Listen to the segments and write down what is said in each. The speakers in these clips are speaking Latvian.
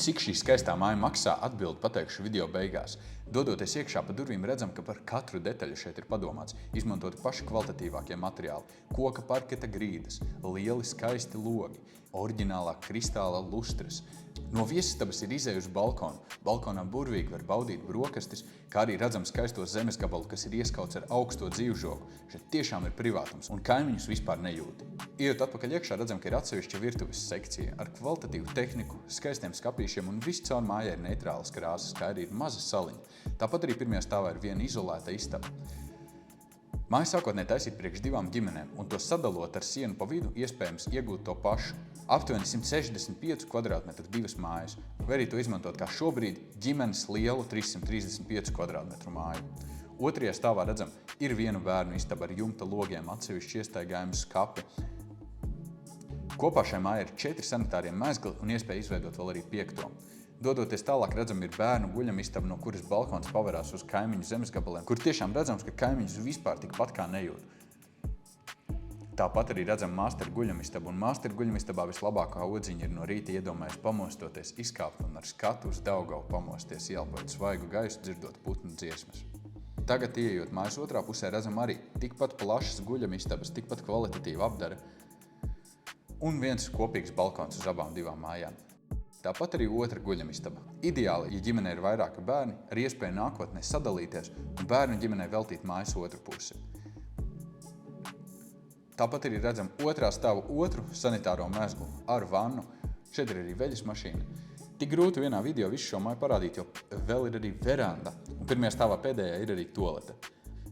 Cik šī skaistā māja maksā, atbildi pateikšu video beigās. Dodoties iekšā pa durvīm, redzam, ka par katru detaļu šeit ir padomāts. Izmantoti paši kvalitatīvākie materiāli, koka parketa grīdas, lieli skaisti logi, oriģinālā kristāla lustras. No viesistabas ir izēja uz balkonu. Balkonā burvīgi var baudīt brokastis, kā arī redzam skaisto zemes gabalu, kas ir ieskauts ar augsto dzīvžogu. Šeit tiešām ir privātums un kaimiņus vispār nejūti. Ejot atpakaļ iekšā, redzam, ka ir atsevišķa virtuves sekcija ar kvalitatīvu tehniku, skaistiem skapīšiem un viss caur mājai ir neitrālas krāsas, kā arī ir maza saliņa. Tāpat arī pirmajā stāvā ir viena izolēta istaba. Māja sākotnēji taisīta priekš divām ģimenēm, un to sadalot ar sienu pa vidu iespējams iegūt to pašu. Aptuveni 165 kvadrātmetru divas mājas, vai arī to izmantot kā šobrīd ģimenes lielu 335 kvadrātmetru māju. Otrajā stāvā redzam, ir viena bērnu istaba ar jumta logiem, atsevišķi iestaigājumu skapi. Kopā šai mājai ir 4 sanitārie mezgli un iespēja izveidot vēl arī 5. Dodoties tālāk, redzam, ir bērnu guļamistaba, no kuras balkons paverās uz kaimiņu zemes gabaliem, kur tiešām redzams, ka kaimiņus vispār tikpat kā nejūt. Tāpat arī redzam māsteru guļamistabu, un māsteru guļamistabā vislabākā odziņa ir no rīta iedomājas pamostoties, izkāpt un ar skatu uz Daugavu pamosties, ieelpojot svaigu gaisu, dzirdot putnu dziesmas. Tagad, ieejot mājas otrā pusē, redzam arī tikpat plašas guļamistabas, tikpat kvalitatīva apdara un viens kopīgs balkons uz abām divām mājām. Tāpat arī otra guļamistaba. Ideāli, ja ģimenē ir vairāki bērni, ar iespēju nākotnē sadalīties un bērnu ģimenei veltīt mājas otru pusi. Tāpat arī redzam otrā stāva otru sanitāro mezglu ar vannu. Šeit ir arī veļas mašīna. Tik grūti vienā video visu šo māju parādīt, jo vēl ir arī veranda. Un pirmajā stāvā pēdējā ir arī toalete.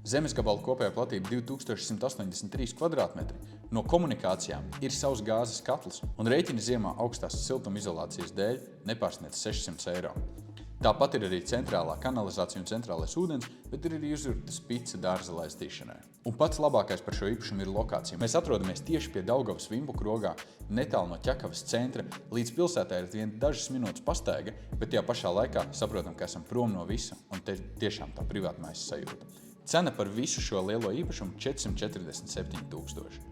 Zemes gabala kopējā platība 2183 kvadrātmetri. No komunikācijām ir savs gāzes katls un rēķini ziemā augstās siltumizolācijas dēļ nepārsniedz 600 eiro. Tāpat ir arī centrālā kanalizācija un centrālais ūdens, bet ir arī uzurta spica dārza laistīšanai. Un pats labākais par šo īpašumu ir lokācija. Mēs atrodamies tieši pie Daugavas Vimbuku rogā, netālu no Ķekavas centra. Līdz pilsētā ir vien dažas minūtes pastaiga, bet tajā pašā laikā saprotam, ka esam prom no visa un tiešām tā privātmājas sajūta. Cena par visu šo lielo īpašumu 447 000.